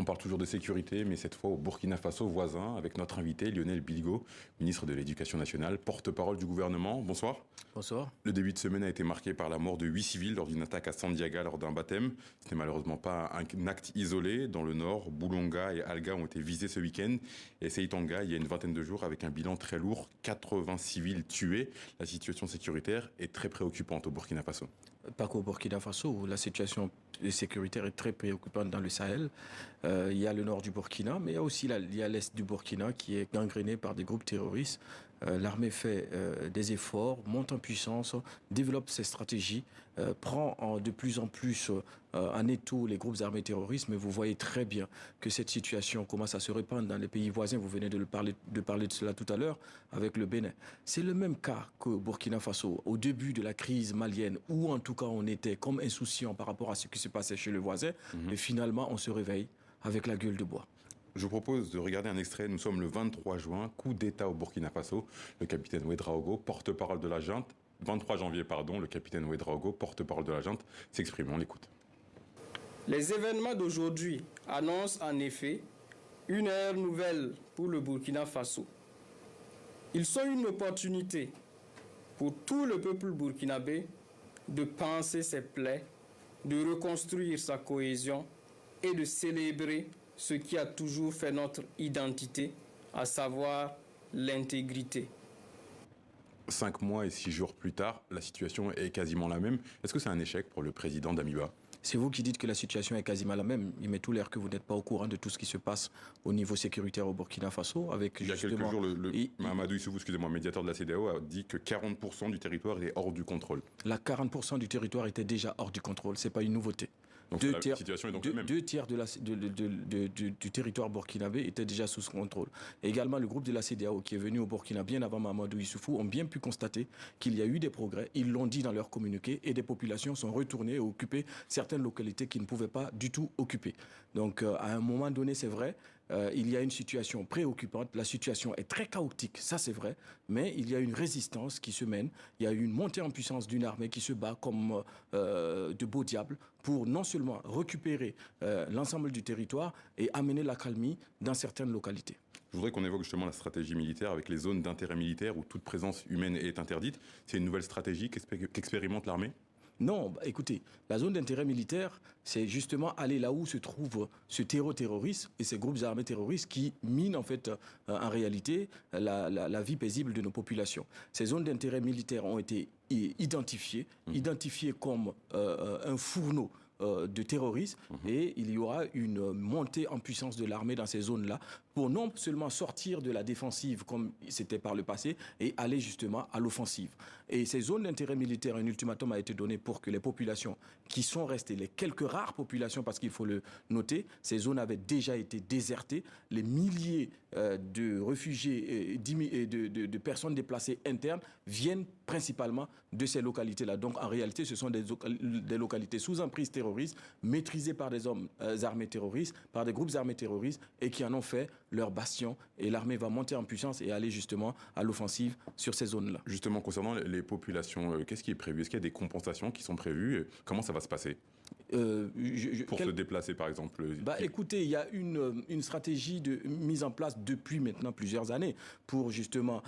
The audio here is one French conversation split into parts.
On parle toujours de sécurité, mais cette fois au Burkina Faso voisin, avec notre invité Lionel Bilgo, ministre de l'Éducation nationale, porte-parole du gouvernement. Bonsoir. Bonsoir. Le début de semaine a été marqué par la mort de 8 civils lors d'une attaque à Sandiaga lors d'un baptême. Ce n'est malheureusement pas un acte isolé. Dans le nord, Boulonga et Alga ont été visés ce week-end. Et Seitanga, il y a une vingtaine de jours, avec un bilan très lourd, 80 civils tués. La situation sécuritaire est très préoccupante au Burkina Faso. Pas qu'au Burkina Faso, où la situation sécuritaire est très préoccupante dans le Sahel. Il y a le nord du Burkina, mais il y a aussi l'est du Burkina qui est gangréné par des groupes terroristes. L'armée fait des efforts, monte en puissance, développe ses stratégies, prend de plus en plus en étau les groupes armés terroristes, mais vous voyez très bien que cette situation commence à se répandre dans les pays voisins. Vous venez de parler de cela tout à l'heure avec le Bénin. C'est le même cas qu'au Burkina Faso, au début de la crise malienne, où en tout cas on était comme insouciant par rapport à ce qui se passait chez le voisin, et finalement on se réveille avec la gueule de bois. Je vous propose de regarder un extrait. Nous sommes le 23 juin, coup d'État au Burkina Faso. Le capitaine Ouédraogo, porte-parole de la junte, 23 janvier, pardon, le capitaine Ouédraogo, porte-parole de la junte, s'exprime. On l'écoute. Les événements d'aujourd'hui annoncent en effet une ère nouvelle pour le Burkina Faso. Ils sont une opportunité pour tout le peuple burkinabé de panser ses plaies, de reconstruire sa cohésion et de célébrer ce qui a toujours fait notre identité, à savoir l'intégrité. 5 mois et 6 jours plus tard, la situation est quasiment la même. Est-ce que c'est un échec pour le président Damiba ? C'est vous qui dites que la situation est quasiment la même. Il met tout l'air que vous n'êtes pas au courant de tout ce qui se passe au niveau sécuritaire au Burkina Faso. Avec il y a quelques jours, Mahamadou Issoufou, excusez-moi, médiateur de la CEDEAO, a dit que 40% du territoire est hors du contrôle. La 40% du territoire était déjà hors du contrôle. C'est pas une nouveauté. Donc la situation est donc la même. 2 tiers du territoire burkinabé étaient déjà sous contrôle. Et également, le groupe de la CEDEAO qui est venu au Burkina bien avant Mahamadou Issoufou ont bien pu constater qu'il y a eu des progrès. Ils l'ont dit dans leur communiqué et des populations sont retournées et occupées certaines localités qui ne pouvaient pas du tout occuper. Donc, à un moment donné, c'est vrai, il y a une situation préoccupante. La situation est très chaotique, ça c'est vrai, mais il y a une résistance qui se mène. Il y a une montée en puissance d'une armée qui se bat comme de beaux diables pour non seulement récupérer l'ensemble du territoire et amener l'accalmie dans certaines localités. Je voudrais qu'on évoque justement la stratégie militaire avec les zones d'intérêt militaire où toute présence humaine est interdite. C'est une nouvelle stratégie qu'expérimente l'armée ? Non, écoutez, la zone d'intérêt militaire, c'est justement aller là où se trouve ce terreau terroriste et ces groupes armés terroristes qui minent en fait, en réalité, la vie paisible de nos populations. Ces zones d'intérêt militaire ont été identifiées comme un fourneau de terroristes et il y aura une montée en puissance de l'armée dans ces zones-là pour non seulement sortir de la défensive comme c'était par le passé et aller justement à l'offensive. Et ces zones d'intérêt militaire, un ultimatum a été donné pour que les populations qui sont restées, les quelques rares populations, parce qu'il faut le noter, ces zones avaient déjà été désertées, les milliers de réfugiés et de personnes déplacées internes viennent principalement de ces localités-là. Donc en réalité, ce sont des localités sous emprise terroriste, maîtrisées par des hommes armés terroristes, par des groupes armés terroristes, et qui en ont fait leur bastion. Et l'armée va monter en puissance et aller justement à l'offensive sur ces zones-là. Justement, concernant les populations, qu'est-ce qui est prévu? Est-ce qu'il y a des compensations qui sont prévues? Comment ça va se passer pour se déplacer, par exemple? Écoutez, il y a une stratégie mise en place depuis maintenant plusieurs années pour justement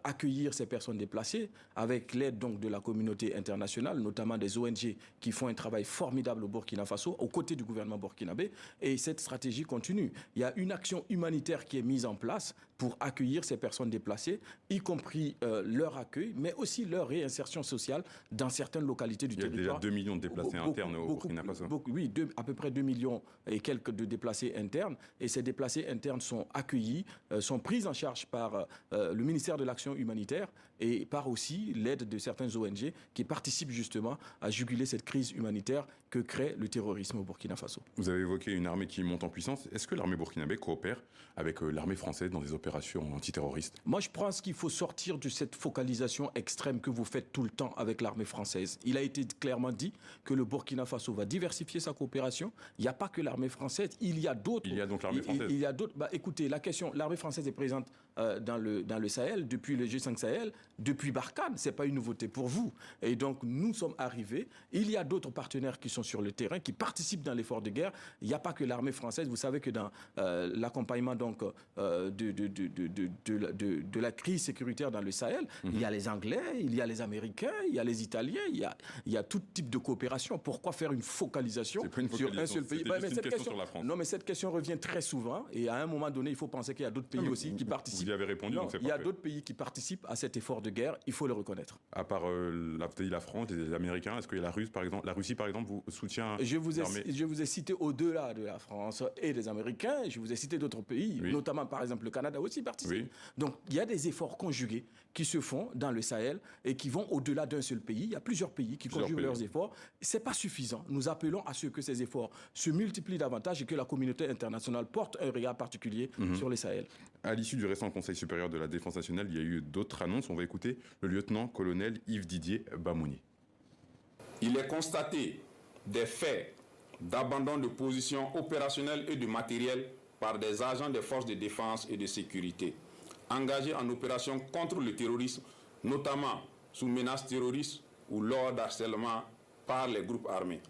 accueillir ces personnes déplacées avec l'aide donc de la communauté internationale, notamment des ONG qui font un travail formidable au Burkina Faso, aux côtés du gouvernement burkinabé. Et cette stratégie continue. Il y a une action humanitaire qui est mise en place pour accueillir ces personnes déplacées, y compris leur accueil, mais aussi leur réinsertion sociale dans certaines localités du territoire. Il y a déjà 2 millions de déplacés internes au Burkina Faso. Oui, à peu près 2 millions et quelques de déplacés internes. Et ces déplacés internes sont accueillis, sont pris en charge par le ministère de l'Action humanitaire et par aussi l'aide de certaines ONG qui participent justement à juguler cette crise humanitaire que crée le terrorisme au Burkina Faso. Vous avez évoqué une armée qui monte en puissance. Est-ce que l'armée burkinabé coopère avec l'armée française dans des opérations antiterroristes? Moi, je pense qu'il faut sortir de cette focalisation extrême que vous faites tout le temps avec l'armée française. Il a été clairement dit que le Burkina Faso va diversifier sa coopération. Il n'y a pas que l'armée française, il y a d'autres. Il y a donc l'armée française. Il y a d'autres. Écoutez, la question, l'armée française est présente dans le Sahel, depuis le G5 Sahel, depuis Barkhane. C'est pas une nouveauté pour vous. Et donc, nous sommes arrivés. Il y a d'autres partenaires qui sont sont sur le terrain, qui participent dans l'effort de guerre. Il n'y a pas que l'armée française. Vous savez que dans l'accompagnement donc de la crise sécuritaire dans le Sahel, il y a les Anglais, il y a les Américains, il y a les Italiens, il y a tout type de coopération. Pourquoi faire une focalisation sur un seul pays? Mais cette question sur la France. Non, mais cette question revient très souvent. Et à un moment donné, il faut penser qu'il y a d'autres pays aussi qui participent. Vous y avez répondu, non, donc c'est il y a parfait. d'autres pays qui participent à cet effort de guerre. Il faut le reconnaître. À part la France, les Américains, est-ce qu'il y a la Russie, par exemple, vous soutient je vous ai cité au-delà de la France et des Américains, je vous ai cité d'autres pays, notamment par exemple le Canada aussi participe. Oui. Donc il y a des efforts conjugués qui se font dans le Sahel et qui vont au-delà d'un seul pays. Il y a plusieurs pays qui conjuguent leurs efforts. Ce n'est pas suffisant. Nous appelons à ce que ces efforts se multiplient davantage et que la communauté internationale porte un regard particulier sur le Sahel. À l'issue du récent Conseil supérieur de la défense nationale, il y a eu d'autres annonces. On va écouter le lieutenant-colonel Yves-Didier Bamouni. Il est constaté des faits d'abandon de positions opérationnelles et de matériel par des agents des forces de défense et de sécurité engagés en opération contre le terrorisme, notamment sous menace terroriste ou lors d'harcèlement par les groupes armés.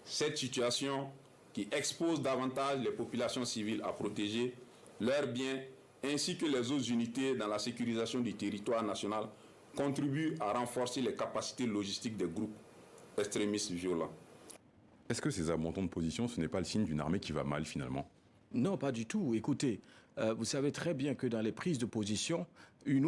Cette situation qui expose davantage les populations civiles à protéger leurs biens ainsi que les autres unités dans la sécurisation du territoire national contribue à renforcer les capacités logistiques des groupes extrémistes violents. Est-ce que ces abandons de position, ce n'est pas le signe d'une armée qui va mal finalement? Non, pas du tout. Écoutez, vous savez très bien que dans les prises de position, un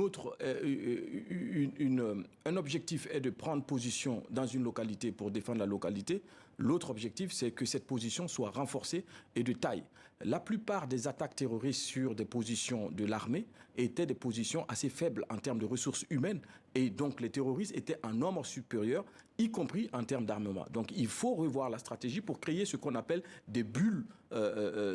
objectif est de prendre position dans une localité pour défendre la localité. L'autre objectif, c'est que cette position soit renforcée et de taille. La plupart des attaques terroristes sur des positions de l'armée étaient des positions assez faibles en termes de ressources humaines. Et donc, les terroristes étaient en nombre supérieur, y compris en termes d'armement. Donc, il faut revoir la stratégie pour créer ce qu'on appelle des bulles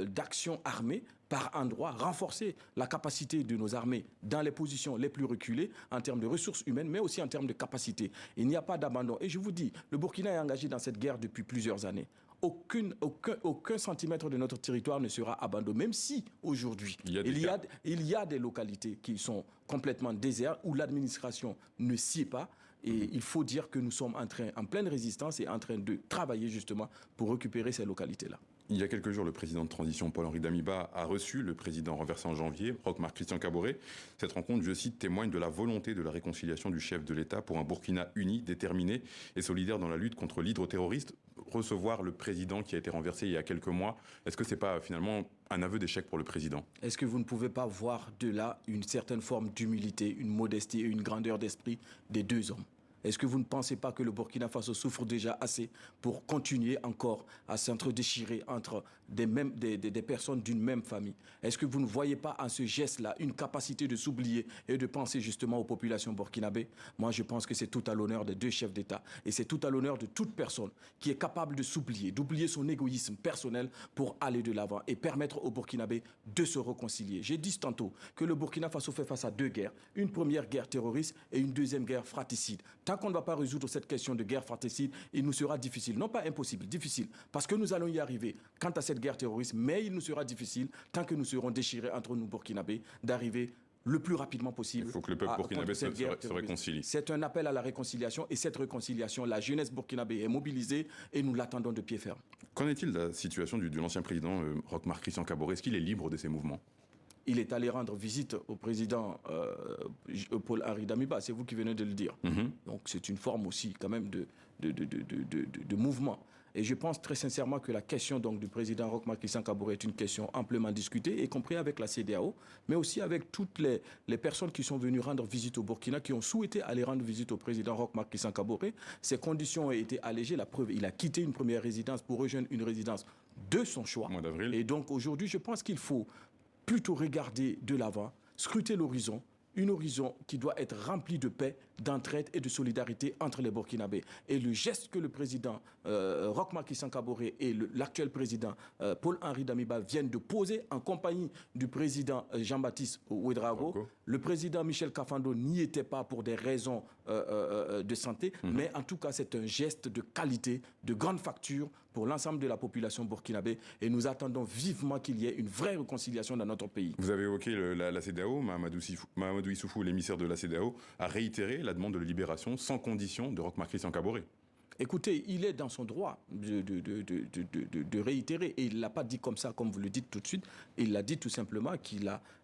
d'action armée par endroit, renforcer la capacité de nos armées dans les positions les plus reculées en termes de ressources humaines, mais aussi en termes de capacité. Il n'y a pas d'abandon. Et je vous dis, le Burkina est engagé dans cette guerre depuis plusieurs années. Aucun centimètre de notre territoire ne sera abandonné, même si aujourd'hui, il y a des localités qui sont complètement désertes où l'administration ne s'y est pas. Et il faut dire que nous sommes en pleine résistance et en train de travailler justement pour récupérer ces localités-là. Il y a quelques jours, le président de transition, Paul-Henri Damiba, a reçu le président renversé en janvier, Roch-Marc Christian Kaboré. Cette rencontre, je cite, témoigne de la volonté de la réconciliation du chef de l'État pour un Burkina uni, déterminé et solidaire dans la lutte contre l'hydroterroriste. Recevoir le président qui a été renversé il y a quelques mois, est-ce que ce n'est pas finalement un aveu d'échec pour le président? Est-ce que vous ne pouvez pas voir de là une certaine forme d'humilité, une modestie et une grandeur d'esprit des deux hommes? Est-ce que vous ne pensez pas que le Burkina Faso souffre déjà assez pour continuer encore à s'entre-déchirer entre des personnes d'une même famille? Est-ce que vous ne voyez pas en ce geste-là une capacité de s'oublier et de penser justement aux populations burkinabées? Moi, je pense que c'est tout à l'honneur des deux chefs d'État et c'est tout à l'honneur de toute personne qui est capable de s'oublier, d'oublier son égoïsme personnel pour aller de l'avant et permettre aux Burkinabés de se réconcilier. J'ai dit tantôt que le Burkina Faso fait face à deux guerres, une première guerre terroriste et une deuxième guerre fratricide. Tant qu'on ne va pas résoudre cette question de guerre fratricide, il nous sera difficile, non pas impossible, difficile, parce que nous allons y arriver quant à cette guerre terroriste, mais il nous sera difficile, tant que nous serons déchirés entre nous burkinabés, d'arriver le plus rapidement possible. Il faut que le peuple burkinabé se réconcilie. C'est un appel à la réconciliation, et cette réconciliation, la jeunesse burkinabé est mobilisée et nous l'attendons de pied ferme. Qu'en est-il de la situation de l'ancien président Roch-Marc Christian Kaboré? Est-ce qu'il est libre de ses mouvements? Il est allé rendre visite au président Paul-Henri Damiba, c'est vous qui venez de le dire. Donc c'est une forme aussi quand même de mouvement. Et je pense très sincèrement que la question donc, du président Roch-Marc Christian Kaboré est une question amplement discutée, y compris avec la CEDEAO, mais aussi avec toutes les personnes qui sont venues rendre visite au Burkina, qui ont souhaité aller rendre visite au président Roch-Marc Christian Kaboré. Ces conditions ont été allégées. La preuve, il a quitté une première résidence pour rejoindre une résidence de son choix. Au mois d'avril. Et donc aujourd'hui, je pense qu'il faut plutôt regarder de l'avant, scruter l'horizon, un horizon qui doit être rempli de paix, d'entraide et de solidarité entre les Burkinabés. Et le geste que le président Roch-Marc Christian Kaboré et l'actuel président Paul-Henri Damiba viennent de poser en compagnie du président Jean-Baptiste Ouédraogo. Le président Michel Kafando n'y était pas pour des raisons de santé, mais en tout cas c'est un geste de qualité, de grande facture pour l'ensemble de la population burkinabé et nous attendons vivement qu'il y ait une vraie réconciliation dans notre pays. Vous avez évoqué la CEDEAO, Mahamadou Issoufou, l'émissaire de la CEDEAO, a réitéré la demande de libération sans condition de Roch-Marc Christian Kaboré. Écoutez, il est dans son droit de réitérer. Et il ne l'a pas dit comme ça, comme vous le dites tout de suite. Il l'a dit tout simplement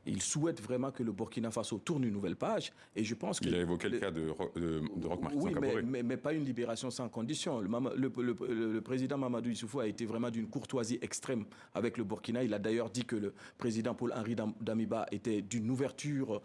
il souhaite vraiment que le Burkina Faso tourne une nouvelle page. Et je pense Il a évoqué le cas de Roch Marc oui, Sankaboré. mais pas une libération sans condition. Le président Mamadou Issoufou a été vraiment d'une courtoisie extrême avec le Burkina. Il a d'ailleurs dit que le président Paul-Henri Damiba était d'une ouverture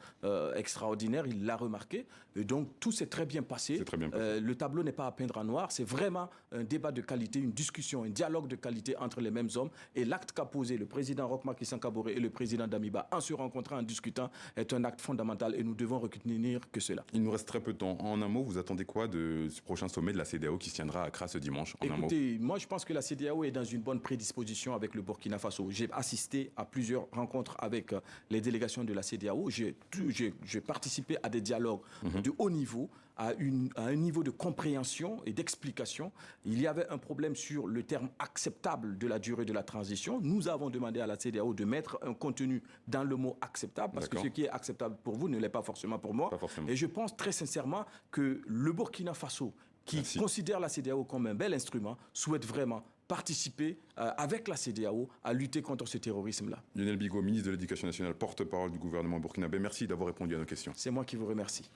extraordinaire. Il l'a remarqué. Et donc, tout s'est très bien passé. Très bien passé. Le tableau n'est pas à peindre en noir. C'est vraiment un débat de qualité, une discussion, un dialogue de qualité entre les mêmes hommes. Et l'acte qu'a posé le président Roch Marc Sankaboré et le président Damiba en se rencontrant, en discutant, est un acte fondamental. Et nous devons retenir que cela. Il nous reste très peu de temps. En un mot, vous attendez quoi de ce prochain sommet de la CEDEAO qui se tiendra à Accra ce dimanche? Écoutez, moi je pense que la CEDEAO est dans une bonne prédisposition avec le Burkina Faso. J'ai assisté à plusieurs rencontres avec les délégations de la CEDEAO. J'ai participé à des dialogues de haut niveau, à un niveau de compréhension et d'explication. Il y avait un problème sur le terme acceptable de la durée de la transition. Nous avons demandé à la CEDEAO de mettre un contenu dans le mot acceptable, parce que ce qui est acceptable pour vous ne l'est pas forcément pour moi. Pas forcément. Et je pense très sincèrement que le Burkina Faso, qui considère la CEDEAO comme un bel instrument, souhaite vraiment participer avec la CEDEAO à lutter contre ce terrorisme-là. Lionel Bigot, ministre de l'Éducation nationale, porte-parole du gouvernement burkinabé. Merci d'avoir répondu à nos questions. C'est moi qui vous remercie.